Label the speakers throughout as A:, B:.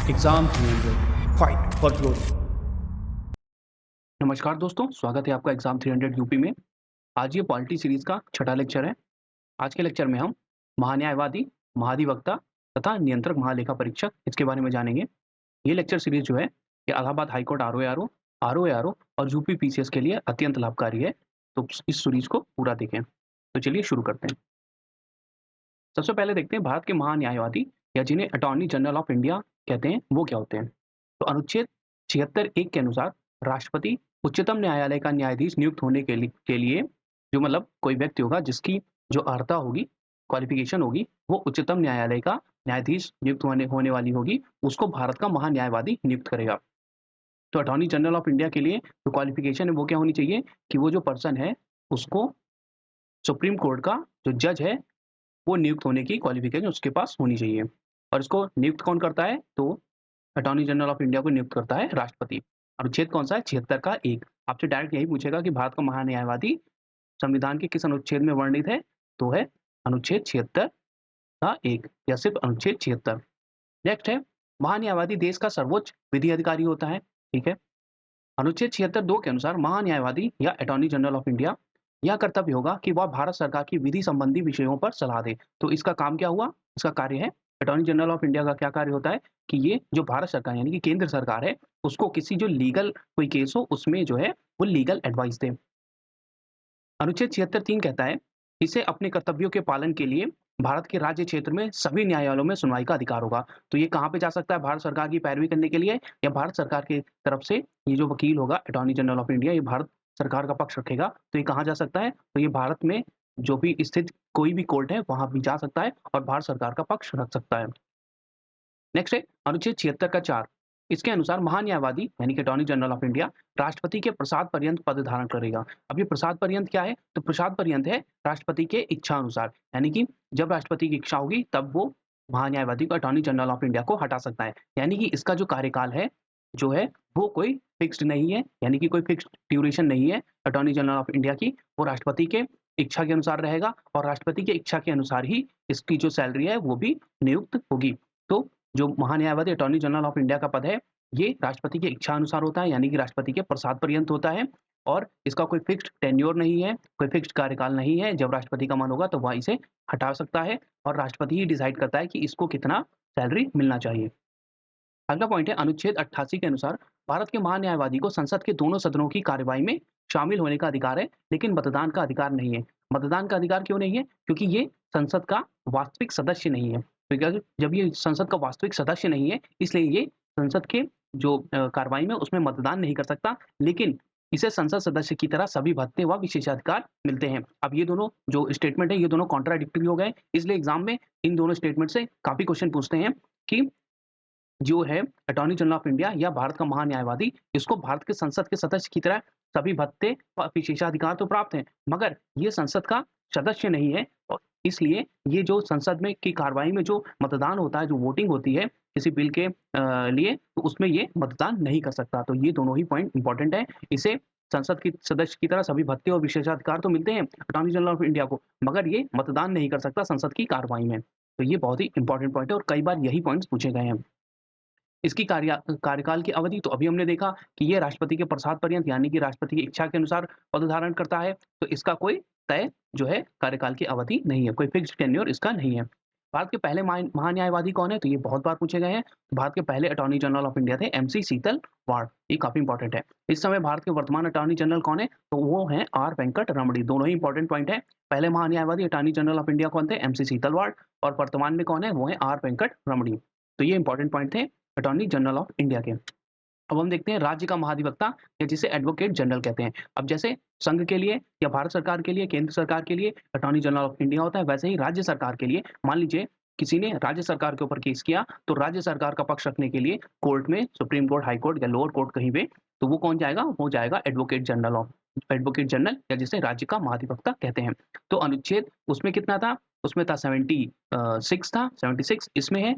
A: Exam 300 fight for glory.
B: नमस्कार दोस्तों, स्वागत है आपका एग्जाम 300 यूपी में। आज ये पॉलिटी सीरीज का छठा लेक्चर है। आज के लेक्चर में हम महान्यायवादी, महाधिवक्ता तथा नियंत्रक महालेखा परीक्षक इसके बारे में जानेंगे। ये लेक्चर सीरीज जो है ये इलाहाबाद हाईकोर्ट आरओ और यूपी पीसीएस के लिए अत्यंत लाभकारी है। तो इस सीरीज को पूरा देखें। तो चलिए शुरू करते हैं। सबसे पहले देखते हैं भारत के महान्यायवादी या जिन्हें अटॉर्नी जनरल ऑफ इंडिया कहते हैं वो क्या होते हैं। तो अनुच्छेद 76(1) के अनुसार राष्ट्रपति उच्चतम न्यायालय का न्यायाधीश नियुक्त होने के लिए जो मतलब कोई व्यक्ति होगा जिसकी जो अर्हता होगी, क्वालिफिकेशन होगी, वो उच्चतम न्यायालय का न्यायाधीश नियुक्त होने वाली होगी, उसको भारत का महान्यायवादी नियुक्त करेगा। तो अटॉर्नी जनरल ऑफ इंडिया के लिए जो क्वालिफिकेशन है वो क्या होनी चाहिए कि वो जो पर्सन है उसको सुप्रीम कोर्ट का जो जज है वो नियुक्त होने की क्वालिफिकेशन उसके पास होनी चाहिए। और इसको नियुक्त कौन करता है? तो अटॉर्नी जनरल ऑफ इंडिया को नियुक्त करता है राष्ट्रपति। अनुच्छेद कौन सा है? 76 का 1। आपसे डायरेक्ट यही पूछेगा कि भारत का महान्यायवादी संविधान के किस अनुच्छेद में वर्णित है? तो है अनुच्छेद 76 का 1 या सिर्फ अनुच्छेद 76। नेक्स्ट है महान्यायवादी देश का सर्वोच्च विधि अधिकारी होता है। ठीक है। अनुच्छेद 76(2) के अनुसार महान्यायवादी या अटॉर्नी जनरल ऑफ इंडिया यह कर्तव्य होगा कि वह भारत सरकार की विधि संबंधी विषयों पर सलाह दे। तो इसका काम क्या हुआ? इसका कार्य है, अटॉर्नी जनरल ऑफ इंडिया का क्या कार्य होता है कि ये जो भारत सरकार यानी कि केंद्र सरकार है उसको किसी जो लीगल कोई केस हो उसमें जो है वो लीगल एडवाइस दे। अनुच्छेद 76(3) कहता है इसे अपने कर्तव्यों के पालन के लिए भारत के राज्य क्षेत्र में सभी न्यायालयों में सुनवाई का अधिकार होगा। तो ये कहाँ पे जा सकता है भारत सरकार की पैरवी करने के लिए, या भारत सरकार की तरफ से ये जो वकील होगा अटॉर्नी जनरल ऑफ इंडिया ये भारत सरकार का पक्ष रखेगा। तो ये कहाँ जा सकता है? तो ये भारत में जो भी स्थित कोई भी कोर्ट है वहां भी जा सकता है और भारत सरकार का पक्ष रख सकता है। नेक्स्ट है अनुच्छेद 76 का 4। इसके अनुसार महान्यायवादी यानी कि अटॉर्नी जनरल ऑफ इंडिया राष्ट्रपति के प्रसाद पर्यंत पद धारण करेगा। अब ये प्रसाद पर्यंत क्या है? तो प्रसाद पर्यंत है राष्ट्रपति के इच्छा अनुसार, यानी कि जब राष्ट्रपति की इच्छा होगी तब वो महान्यायवादी को अटॉर्नी जनरल ऑफ इंडिया को हटा सकता है। यानी कि इसका जो कार्यकाल है जो है वो कोई फिक्स्ड नहीं है, यानी कि कोई फिक्स्ड ड्यूरेशन नहीं है अटॉर्नी जनरल ऑफ इंडिया की। वो राष्ट्रपति के इच्छा के अनुसार रहेगा और राष्ट्रपति की इच्छा के अनुसार ही इसकी जो सैलरी है वो भी नियुक्त होगी। तो जो महान्यायवादी अटॉर्नी जनरल ऑफ इंडिया का पद है ये राष्ट्रपति की इच्छा अनुसार होता है, यानी कि राष्ट्रपति के प्रसाद पर्यंत होता है और इसका कोई फिक्स्ड टेन्योर नहीं है, कोई फिक्स्ड कार्यकाल नहीं है। जब राष्ट्रपति का मन होगा तो वह इसे हटा सकता है और राष्ट्रपति ही डिसाइड करता है कि इसको कितना सैलरी मिलना चाहिए। अगला पॉइंट है अनुच्छेद 88 के अनुसार भारत के महान्यायवादी को संसद के दोनों सदनों की कार्यवाही में शामिल होने का अधिकार है, लेकिन मतदान का अधिकार नहीं है। मतदान का अधिकार क्यों नहीं है? क्योंकि ये संसद का वास्तविक सदस्य नहीं है। तो जब ये संसद का वास्तविक सदस्य नहीं है इसलिए ये संसद के जो कार्रवाई में उसमें मतदान नहीं कर सकता, लेकिन इसे संसद सदस्य की तरह सभी भत्ते व विशेषाधिकार मिलते हैं। अब ये दोनों जो स्टेटमेंट है ये दोनों कॉन्ट्राडिक्टरी हो गए, इसलिए एग्जाम में इन दोनों स्टेटमेंट से काफी क्वेश्चन पूछते हैं कि जो है अटॉर्नी जनरल ऑफ इंडिया या भारत का महान्यायवादी इसको भारत के संसद के सदस्य की तरह सभी भत्ते व विशेषाधिकार तो प्राप्त हैं, मगर ये संसद का सदस्य नहीं है और इसलिए ये जो संसद में की कार्रवाई में जो मतदान होता है, जो वोटिंग होती है किसी बिल के लिए, तो उसमें ये मतदान नहीं कर सकता। तो ये दोनों ही पॉइंट इंपॉर्टेंट है। इसे संसद की सदस्य की तरह सभी भत्ते और विशेषाधिकार तो मिलते हैं अटॉर्नी जनरल ऑफ इंडिया को, मगर ये मतदान नहीं कर सकता संसद की कार्रवाई में। तो ये बहुत ही इंपॉर्टेंट पॉइंट है और कई बार यही पॉइंट्स पूछे गए हैं। इसकी कार्यकाल की अवधि तो अभी हमने देखा कि ये राष्ट्रपति के प्रसाद पर्यंत यानी कि राष्ट्रपति की इच्छा के अनुसार पद धारण करता है। तो इसका कोई तय जो है कार्यकाल की अवधि नहीं है, कोई फिक्स्ड टेन्योर इसका नहीं है। भारत के पहले महान्यायवादी कौन है? तो ये बहुत बार पूछे गए हैं। तो भारत के पहले अटॉर्नी जनरल ऑफ इंडिया थे एमसी सीतलवाड़। ये काफी इंपॉर्टेंट है। इस समय भारत के वर्तमान अटॉर्नी जनरल कौन है? तो वो है आर वेंकट रमणी। दोनों ही इंपॉर्टेंट पॉइंट है। पहले महान्यायवादी अटॉर्नी जनरल ऑफ इंडिया कौन थे? एमसी सीतलवाड़। और वर्तमान में कौन है? वो है आर वेंकट रमणी। तो ये इंपॉर्टेंट पॉइंट थे अटॉर्नी जनरल ऑफ इंडिया के। अब हम देखते हैं राज्य का महाधिवक्ता या जिसे एडवोकेट जनरल कहते हैं। अब जैसे संघ के लिए या भारत सरकार के लिए, केंद्र सरकार के लिए अटॉर्नी जनरल ऑफ इंडिया होता है, वैसे ही राज्य सरकार के लिए मान लीजिए किसी ने राज्य सरकार के ऊपर केस किया तो राज्य सरकार का पक्ष रखने के लिए कोर्ट में, सुप्रीम कोर्ट, हाई कोर्ट या लोअर कोर्ट कहीं पे, तो वो कौन जाएगा? वो जाएगा एडवोकेट जनरल या जिसे राज्य का महाधिवक्ता कहते हैं। तो अनुच्छेद उसमें कितना था? उसमें था 76 था, 76 इसमें है,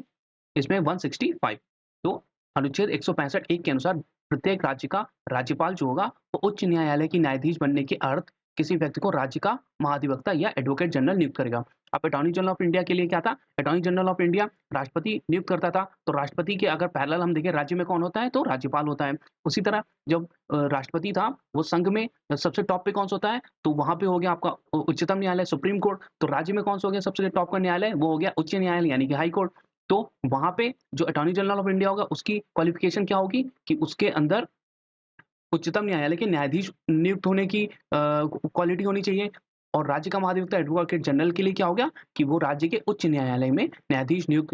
B: इसमें 165। तो अनुच्छेद 165 1 के अनुसार प्रत्येक राज्य का राज्यपाल जो होगा वो उच्च न्यायालय की न्यायाधीश बनने के अर्थ किसी व्यक्ति को राज्य का महाधिवक्ता या एडवोकेट जनरल नियुक्त करेगा। अब अटॉर्नी जनरल ऑफ इंडिया के लिए क्या था? अटॉर्नी जनरल ऑफ इंडिया राष्ट्रपति नियुक्त करता था, तो राष्ट्रपति के अगर पैरेलल हम देखें राज्य में कौन होता है? तो राज्यपाल होता है। उसी तरह जब राष्ट्रपति था, वो संघ में सबसे टॉप पे कौन-सा होता है? तो वहाँ पे हो गया आपका उच्चतम न्यायालय, सुप्रीम कोर्ट। तो राज्य में कौन-सा हो गया सबसे टॉप का न्यायालय? वो हो गया उच्च न्यायालय यानी कि हाई कोर्ट। तो वहाँ पे जो अटॉर्नी जनरल ऑफ इंडिया होगा, उसकी क्वालिफ़िकेशन क्या होगी कि उसके अंदर उच्चतम न्यायालय के न्यायाधीश नियुक्त होने की क्वालिटी होनी चाहिए। और राज्य का महाधिवक्ता एडवोकेट जनरल के लिए क्या हो गया कि वो राज्य के उच्च न्यायालय में न्यायाधीश नियुक्त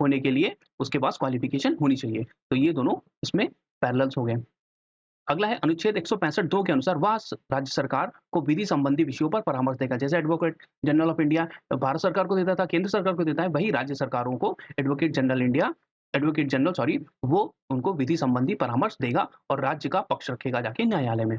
B: होने के लिए उसके पास क्वालिफ़िकेशन होनी चाहिए। तो ये दोनों इसमें पैरेलल्स हो गए। अगला है अनुच्छेद 165(2) के अनुसार वह राज्य सरकार को विधि संबंधी विषयों पर परामर्श देगा। जैसे advocate general of India Bharat सरकार को देता था, केंद्र सरकार को देता है, वही राज्य सरकारों को एडवोकेट जनरल वो उनको विधि संबंधी परामर्श देगा और राज्य का पक्ष रखेगा जाके न्यायालय में।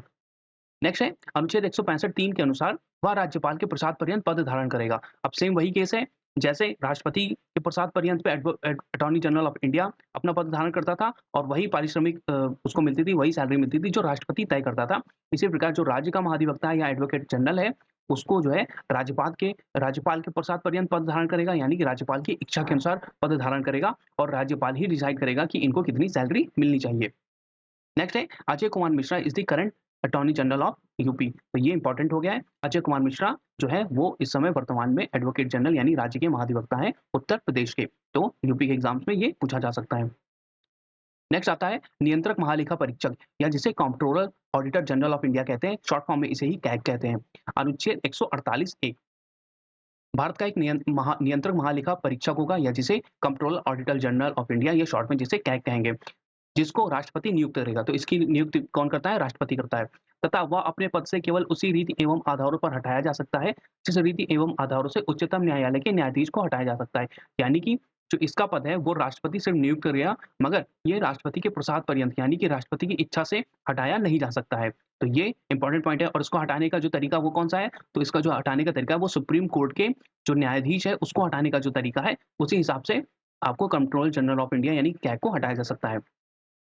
B: नेक्स्ट है अनुच्छेद 165(3) के अनुसार वह राज्यपाल के प्रसाद पर्यंत पद धारण करेगा। अब सेम वही केस है, जैसे राष्ट्रपति के प्रसाद पर्यंत पे अटॉर्नी जनरल ऑफ इंडिया अपना पद धारण करता था और वही पारिश्रमिक उसको मिलती थी, वही सैलरी मिलती थी जो राष्ट्रपति तय करता था। इसी प्रकार जो राज्य का महाधिवक्ता है या एडवोकेट जनरल है, उसको जो है राज्यपाल के प्रसाद पर्यंत पद धारण करेगा, यानी कि राज्यपाल की इच्छा के अनुसार पद धारण करेगा और राज्यपाल ही डिसाइड करेगा कि इनको कितनी सैलरी मिलनी चाहिए। नेक्स्ट है Ajay Kumar Mishra is the current attorney general of UP. तो ये इंपॉर्टेंट हो गया है। अजय कुमार मिश्रा जो है वो इस समय वर्तमान में एडवोकेट जनरल यानी राज्य के महाधिवक्ता हैं उत्तर प्रदेश के। तो यूपी के एग्जाम्स में ये पूछा जा सकता है। नेक्स्ट आता है नियंत्रक महालेखा परीक्षक या जिसे controller auditor general of India कहते हैं, शॉर्ट फॉर्म में इसे ही कैग कहते हैं। अनुच्छेद 148(1) भारत का एक नियंत्रक महालेखा परीक्षक होगा या जिसे controller auditor general of India या शॉर्ट में जिसे कैग कहेंगे, जिसको राष्ट्रपति नियुक्त करेगा। तो इसकी नियुक्ति कौन करता है? राष्ट्रपति करता है। तथा वह अपने पद से केवल उसी रीति एवं आधारों पर हटाया जा सकता है जिस रीति एवं आधारों से उच्चतम न्यायालय के न्यायाधीश को हटाया जा सकता है। यानी कि जो इसका पद है वो राष्ट्रपति सिर्फ नियुक्त करेगा, मगर ये राष्ट्रपति के प्रसाद पर्यंत यानी कि राष्ट्रपति की इच्छा से हटाया नहीं जा सकता है। तो ये इंपॉर्टेंट पॉइंट है। और इसको हटाने का जो तरीका वो कौन सा है? तो इसका जो हटाने का तरीका है वो सुप्रीम कोर्ट के जो न्यायाधीश है उसको हटाने का जो तरीका है उसी हिसाब से आपको कंट्रोलर जनरल ऑफ इंडिया यानी कैग को हटाया जा सकता है।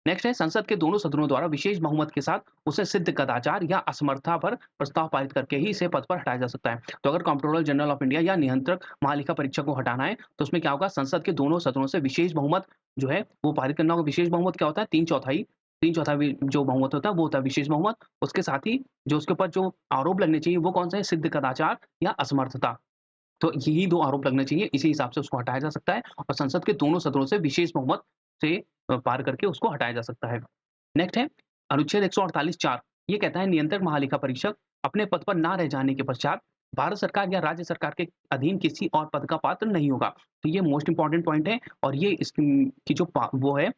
B: नेक्स्ट है संसद के दोनों सदनों द्वारा विशेष बहुमत के साथ उसे सिद्ध कदाचार या असमर्थता पर प्रस्ताव पारित करके ही इसे पद पर हटाया जा सकता है। तो अगर कंट्रोलर जनरल ऑफ इंडिया या नियंत्रक महालेखा परीक्षक को हटाना है तो उसमें क्या होगा? संसद के दोनों सदनों से विशेष बहुमत जो है वो पारित करना होगा। विशेष बहुमत क्या होता है? 3/4 जो बहुमत होता है वो होता है विशेष बहुमत। उसके साथ ही जो उसके ऊपर जो आरोप लगने चाहिए वो कौन सा है? सिद्ध कदाचार या असमर्थता। तो यही 2 आरोप लगने चाहिए, इसी हिसाब से उसको हटाया जा सकता है और संसद के दोनों सदनों से विशेष बहुमत से पार करके उसको हटाया जा सकता है। नेक्स्ट है अनुच्छेद 148(4) ये कहता है नियंत्रक महालेखा परीक्षक अपने पद पर ना रह जाने के पश्चात भारत सरकार या राज्य सरकार के अधीन किसी और पद का पात्र नहीं होगा। तो ये मोस्ट इंपोर्टेंट पॉइंट है और ये इसकी जो वो है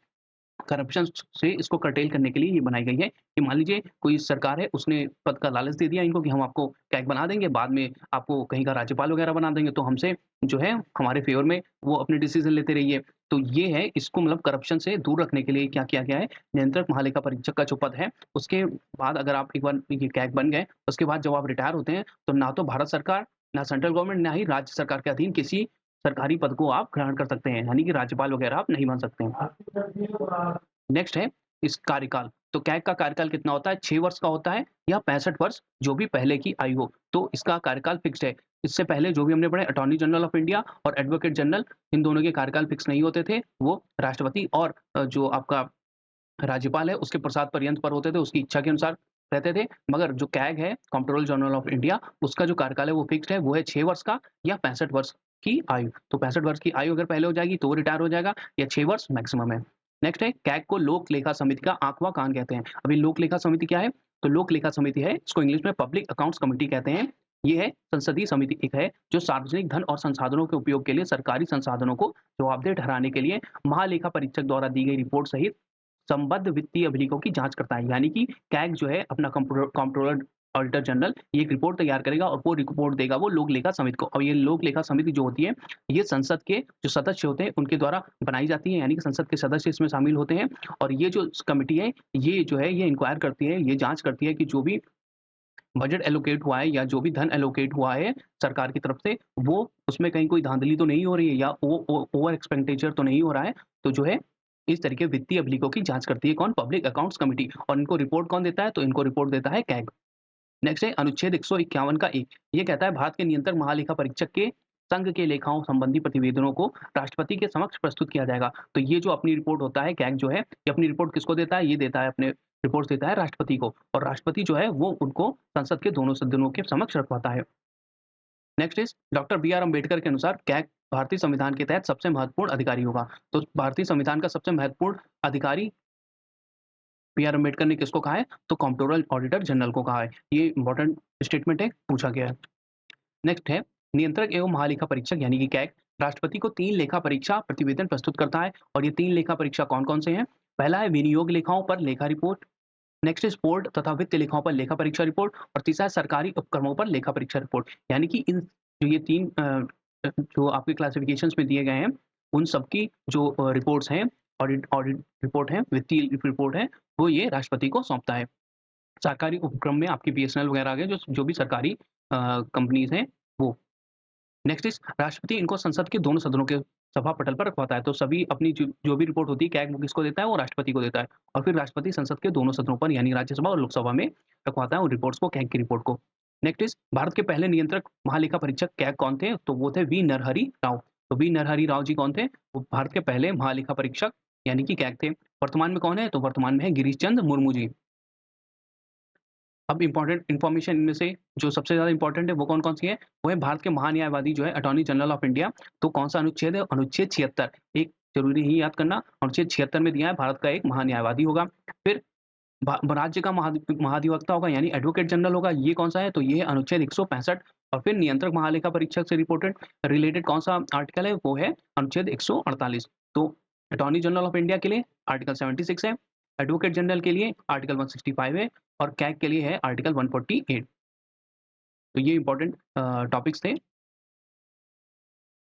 B: करप्शन से इसको कर्टेल करने के लिए ये बनाई गई है कि मान लीजिए कोई सरकार है, उसने पद का लालच दे दिया इनको कि हम आपको कैग बना देंगे, बाद में आपको कहीं का राज्यपाल वगैरह बना देंगे, तो हमसे जो है हमारे फेवर में वो अपने डिसीजन लेते रहिए। तो ये है, इसको मतलब करप्शन से दूर रखने के लिए क्या किया गया है, नियंत्रक महालेखा परीक्षक का जो पद है, उसके बाद अगर आप एक बार ये कैग बन गए, उसके बाद जब आप रिटायर होते हैं, तो ना तो भारत सरकार, ना सेंट्रल गवर्नमेंट, ना ही राज्य सरकार के अधीन किसी सरकारी पद को आप ग्रहण कर सकते हैं, यानी कि राज्यपाल वगैरह आप नहीं बन सकते हैं। नेक्स्ट है इस कार्यकाल। तो कैग का कार्यकाल कितना होता है? 6 वर्ष का होता है या 65 वर्ष जो भी पहले की आयु हो। तो इसका कार्यकाल फिक्स्ड है। इससे पहले जो भी हमने पढ़े अटॉर्नी जनरल ऑफ इंडिया और एडवोकेट जनरल, इन दोनों के कार्यकाल फिक्स नहीं होते थे। वो राष्ट्रपति और जो आपका राज्यपाल है उसके प्रसाद पर्यंत पर होते थे, उसकी इच्छा के अनुसार रहते थे। मगर जो कैग है कंट्रोलर जनरल ऑफ इंडिया, उसका जो कार्यकाल है वो फिक्स्ड है, वो है 6 वर्ष का या 65 वर्ष की आयु। तो 65 वर्ष की आयु अगर पहले हो जाएगी तो वो रिटायर हो जाएगा, या 6 वर्ष मैक्सिमम है। नेक्स्ट है कैग को लोक लेखा समिति का आंख व कान कहते हैं। अभी लोक लेखा समिति क्या है? तो लोक लेखा समिति है, इसको इंग्लिश में पब्लिक अकाउंट्स कमिटी कहते हैं। ये है संसदीय समिति एक है जो सार्वजनिक धन और संसाधनों के उपयोग के लिए सरकारी संसाधनों को जवाबदेह ठहराने के लिए महालेखा परीक्षक द्वारा दी गई रिपोर्ट सहित संबद्ध वित्तीय अभिलेखों की जांच करता है। यानी कि कैग जो है अपना कंट्रोलर ऑडिटर जनरल ये एक रिपोर्ट तैयार करेगा और वो रिपोर्ट देगा वो लोक लेखा समिति को। और ये लोक लेखा समिति जो होती है, ये संसद के जो सदस्य होते हैं उनके द्वारा बनाई जाती है, यानी कि संसद के सदस्य इसमें शामिल होते हैं। और ये जो कमिटी है, ये जो है ये इंक्वायर करती है, ये जांच करती है कि जो भी बजट एलोकेट हुआ है या जो भी धन एलोकेट हुआ है सरकार की तरफ से, वो उसमें कहीं कोई धांधली तो नहीं हो रही है या ओवर एक्सपेंडिचर तो नहीं हो रहा है। तो जो है इस तरीके वित्तीय अभिलेखों की जांच करती है कौन? Public accounts committee. और इनको रिपोर्ट कौन देता है? तो इनको रिपोर्ट देता है कैग। नेक्स्ट है अनुच्छेद 151 का 1। ये कहता है भारत के नियंत्रक महालेखा परीक्षक के संघ के लेखाओं संबंधी प्रतिवेदनों को राष्ट्रपति के समक्ष प्रस्तुत किया जाएगा। तो ये जो अपनी रिपोर्ट होता है, कैग जो है, ये अपनी रिपोर्ट किसको देता है? ये देता है, अपने रिपोर्ट्स देता है राष्ट्रपति को, और राष्ट्रपति जो है वो उनको संसद के दोनों सदनों के समक्ष रखवाता है। Next is doctor B R Ambedkar के अनुसार कैग भारतीय संविधान के तहत सबसे महत्वपूर्ण अधिकारी होगा। तो भारतीय संविधान का सबसे महत्वपूर्ण अधिकारी बी आर अम्बेडकर ने किसको कहा है? तो कंप्ट्रोलर ऑडिटर जनरल को कहा है। ये इंपॉर्टेंट स्टेटमेंट है, पूछा गया है। नेक्स्ट है नियंत्रक एवं महालेखा परीक्षक यानी कि कैग राष्ट्रपति को 3 लेखा परीक्षा प्रतिवेदन प्रस्तुत करता है, और ये 3 लेखा परीक्षा कौन-कौन से हैं? पहला है विनियोग लेखाओं पर लेखा रिपोर्ट, नेक्स्ट इज पोर्ट तथा वित्तीय लेखाओं पर लेखा परीक्षा रिपोर्ट, और तीसरा है सरकारी उपक्रमों पर लेखा परीक्षा रिपोर्ट। यानी कि इन जो ये 3 जो आपके क्लासिफिकेशंस में दिए गए हैं, उन सबकी जो रिपोर्ट्स हैं, ऑडिट ऑडिट रिपोर्ट है, वित्तीय रिपोर्ट है, वो ये राष्ट्रपति को सौंपता है। सरकारी उपक्रम में आपकी बीएसएनएल वगैरह आ गए, जो भी सरकारी कंपनीज हैं वो। नेक्स्ट इज राष्ट्रपति इनको संसद के दोनों सदनों के सभा पटल पर रखवाता है। तो सभी अपनी जो भी रिपोर्ट होती है कैग वो किसको देता है? वो राष्ट्रपति को देता है, और फिर राष्ट्रपति संसद के दोनों सदनों पर यानी राज्यसभा और लोकसभा में रखवाता है उन रिपोर्ट्स को, कैग की रिपोर्ट को। नेक्स्ट इज भारत के पहले नियंत्रक महालेखा परीक्षक कैग कौन थे? तो वो थे वी नरहरि राव। तो वी नरहरि राव जी कौन थे? वो भारत के पहले महालेखा परीक्षक यानी कि कैग थे। वर्तमान में कौन है? तो वर्तमान में है गिरीश चंद्र मुर्मू जी। अब इम्पोर्टेंट इन्फॉर्मेशन इनमें से जो सबसे ज़्यादा इम्पोर्टेंट है वो कौन-कौन सी है? वो है भारत के महान्यायवादी जो है अटॉर्नी जनरल ऑफ इंडिया। तो कौन-सा अनुच्छेद है? अनुच्छेद 76। एक ज़रूरी नहीं याद करना, अनुच्छेद 76 में दिया है भारत का एक महान्यायवादी होगा। फिर राज्य का महाधिवक्ता होगा यानी एडवोकेट जनरल होगा, ये कौन-सा है? तो ये है अनुच्छेद 165। और फिर नियंत्रक महालेखा परीक्षक से रिलेटेड कौन-सा आर्टिकल है? वो है अनुच्छेद 148। तो अटॉर्नी जनरल ऑफ इंडिया के लिए आर्टिकल 76 है, एडवोकेट जनरल के लिए आर्टिकल 165 है, और कैग के लिए है आर्टिकल 148। तो ये इंपॉर्टेंट टॉपिक्स थे